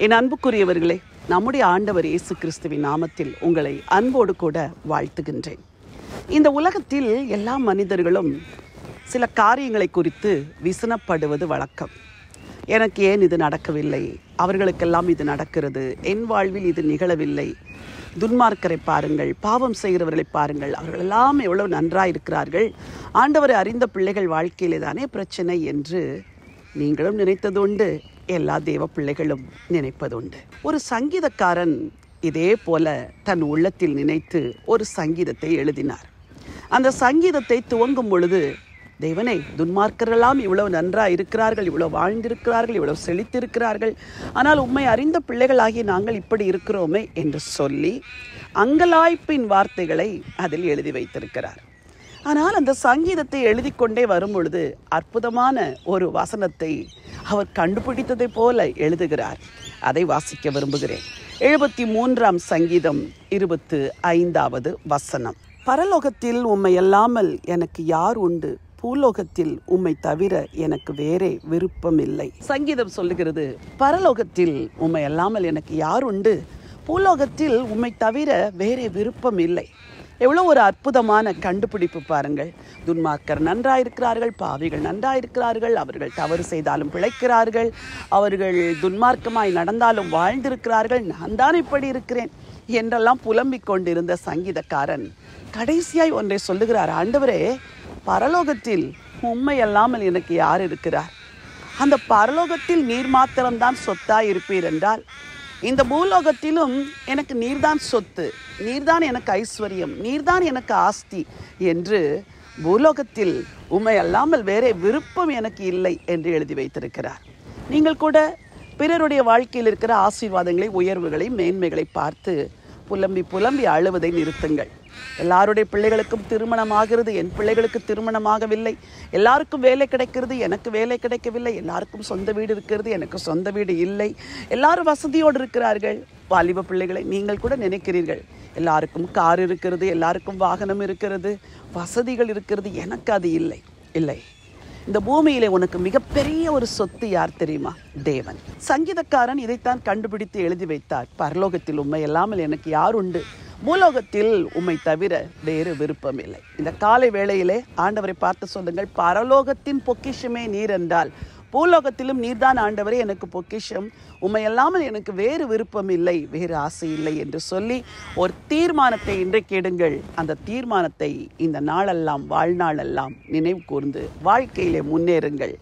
என் அன்புக்குரியவர்களே, நம்முடைய ஆண்டவர் இயேசு கிறிஸ்துவின் நாமத்தில் உங்களை அன்போடு கூட வாழ்த்துகின்றேன். இந்த உலகத்தில் எல்லா மனிதர்களும் சில காரியங்களை குறித்து விசனப்படுவது வழக்கம். எனக்கு ஏன் இது நடக்கவில்லை, அவர்களுக்கெல்லாம் இது நடக்கிறது, என் வாழ்வில் இது நிகழவில்லை, துன்மார்க்கரை பாருங்கள், பாவம் செய்கிறவர்களை பாருங்கள், அவர்கள் எல்லாம் எவ்வளவு நன்றாயிருக்கிறார்கள், ஆண்டவரை அறிந்த பிள்ளைகள் வாழ்க்கையிலே தானே பிரச்சனை என்று நீங்களும் நினைத்ததுண்டு, எல்லா தேவ பிள்ளைகளும் நினைப்பதுண்டு. ஒரு சங்கீதக்காரன் இதே போல தன் உள்ளத்தில் நினைத்து ஒரு சங்கீதத்தை எழுதினார். அந்த சங்கீதத்தை துவங்கும் பொழுது, தேவனே, துன்மார்க்கரெல்லாம் இவ்வளவு நன்றாக இருக்கிறார்கள், இவ்வளவு வாழ்ந்திருக்கிறார்கள், இவ்வளவு செழித்திருக்கிறார்கள், ஆனால் உம்மை அறிந்த பிள்ளைகளாகி நாங்கள் இப்படி இருக்கிறோமே என்று சொல்லி அங்கலாய்ப்பின் வார்த்தைகளை அதில் எழுதி வைத்திருக்கிறார். ஆனால் அந்த சங்கீதத்தை எழுதி கொண்டே வரும் பொழுது அற்புதமான ஒரு வசனத்தை அவர் கண்டுபிடித்ததை போல எழுதுகிறார். அதை வாசிக்க விரும்புகிறேன். 73ஆம் சங்கீதம் 25வது வசனம். பரலோகத்தில் உம்மை அல்லாமல் எனக்கு யார் உண்டு, பூலோகத்தில் உம்மை தவிர எனக்கு வேறே விருப்பம் இல்லை. சங்கீதம் சொல்லுகிறது, பரலோகத்தில் உம்மை அல்லாமல் எனக்கு யார் உண்டு, பூலோகத்தில் உம்மை தவிர வேறே விருப்பம் இல்லை. எவ்வளோ ஒரு அற்புதமான கண்டுபிடிப்பு பாருங்கள். துன்மார்க்கர் நன்றாயிருக்கிறார்கள், பாவிகள் நன்றாயிருக்கிறார்கள், அவர்கள் தவறு செய்தாலும் பிழைக்கிறார்கள், அவர்கள் துன்மார்க்கமாய் நடந்தாலும் வாழ்ந்திருக்கிறார்கள், நான் தான் இப்படி இருக்கிறேன் என்றெல்லாம் புலம்பிக் கொண்டிருந்த சங்கீதக்காரன் கடைசியாய் ஒன்றை சொல்லுகிறார். ஆண்டவரே, பரலோகத்தில் உம்மை அல்லாமல் எனக்கு யார் இருக்கிறார்? அந்த பரலோகத்தில் நீர் மாத்திரம்தான் சொத்தாய் இருப்பீர் என்றால், இந்த பூலோகத்திலும் எனக்கு நீர்தான் சொத்து, நீர்தான் எனக்கு ஐஸ்வர்யம், நீர்தான் எனக்கு ஆஸ்தி என்று பூலோகத்தில் உம்மை அல்லாமல் வேறே விருப்பம் எனக்கு இல்லை என்று எழுதி வைத்திருக்கிறார். நீங்கள் கூட பிறருடைய வாழ்க்கையில் இருக்கிற ஆசீர்வாதங்களை, உயர்வுகளை, மேன்மைகளை பார்த்து புலம்பி புலம்பி அழுவதை நிறுத்துங்கள். எல்லாருடைய பிள்ளைகளுக்கும் திருமணம் ஆகிறது, என் பிள்ளைகளுக்கு திருமணமாகவில்லை. எல்லாருக்கும் வேலை கிடைக்கிறது, எனக்கு வேலை கிடைக்கவில்லை. எல்லாருக்கும் சொந்த வீடு இருக்கிறது, எனக்கு சொந்த வீடு இல்லை. எல்லாரும் வசதியோடு இருக்கிறார்கள். வாலிப பிள்ளைகளை நீங்கள் கூட நினைக்கிறீர்கள், எல்லாருக்கும் கார் இருக்கிறது, எல்லாருக்கும் வாகனம் இருக்கிறது, வசதிகள் இருக்கிறது, எனக்கு அது இல்லை. இல்லை, இந்த பூமியிலே உனக்கு மிகப்பெரிய ஒரு சொத்து யார் தெரியுமா? தேவன். சங்கீதக்காரன் இதைத்தான் கண்டுபிடித்து எழுதி வைத்தார். பரலோகத்தில் உம்மை அல்லாமல் எனக்கு யார் உண்டு, பூலோகத்தில் உம்மை தவிர வேறு விருப்பம் இல்லை. இந்த காலை வேளையிலே ஆண்டவரை பார்த்து சொல்லுங்கள், பரலோகத்தின் பொக்கிஷமே நீர் என்றால் பூலோகத்திலும் நீர்தான் ஆண்டவரே எனக்கு பொக்கிஷம், உம்மை அல்லாமல் எனக்கு வேறு விருப்பம் இல்லை, வேறு ஆசை இல்லை என்று சொல்லி ஒரு தீர்மானத்தை இன்றைக்கு எடுங்கள். அந்த தீர்மானத்தை இந்த நாளெல்லாம், வாழ்நாளெல்லாம் நினைவு கூர்ந்து வாழ்க்கையிலே முன்னேறுங்கள்.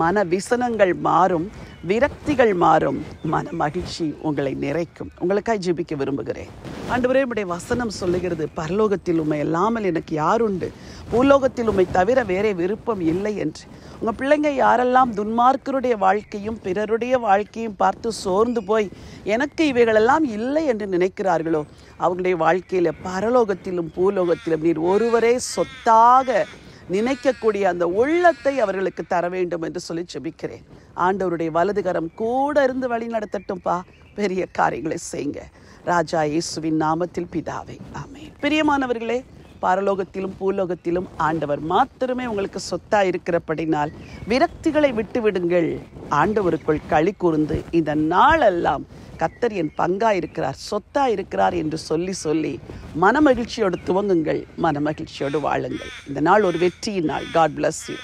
மன விசனங்கள் மாறும், விரக்திகள் மாறும், மன மகிழ்ச்சி உங்களை நிறைக்கும். உங்களுக்காய் ஜெபிக்க விரும்புகிறேன். ஆண்டவரே, உம்முடைய வசனம் சொல்லுகிறது, பரலோகத்தில் உம்மை அல்லாமல் எனக்கு யார் உண்டு, பூலோகத்தில் உம்மை தவிர வேறே விருப்பம் இல்லை என்று. உங்கள் பிள்ளைங்க யாரெல்லாம் துன்மார்க்கருடைய வாழ்க்கையும் பிறருடைய வாழ்க்கையும் பார்த்து சோர்ந்து போய் எனக்கு இவைகளெல்லாம் இல்லை என்று நினைக்கிறார்களோ, அவங்களுடைய வாழ்க்கையில் பரலோகத்திலும் பூலோகத்திலும் நீர் ஒருவரே சொத்தாக நினைக்கக்கூடிய அந்த உள்ளத்தை அவர்களுக்கு தர வேண்டும் என்று சொல்லி ஜெபிக்கிறேன். ஆண்டவருடைய வலதுகரம் கூட இருந்து வழி நடத்தட்டும்பா. பெரிய காரியங்களை செய்யுங்க. ராஜா இயேசுவின் நாமத்தில் பிதாவே, ஆமென். பிரியமானவர்களே, பரலோகத்திலும் பூலோகத்திலும் ஆண்டவர் மாத்திரமே உங்களுக்கு சொத்தா இருக்கிறபடினால் விரக்திகளை விட்டு விடுங்கள். ஆண்டவருக்குள் களி கூர்ந்து இந்த நாளெல்லாம் கர்த்தர் என் பங்கா இருக்கிறார், சொத்தா இருக்கிறார் என்று சொல்லி சொல்லி மனமகிழ்ச்சியோடு துவங்குங்கள், மனமகிழ்ச்சியோடு வாழுங்கள். இந்த நாள் ஒரு வெற்றியின் நாள். God bless you.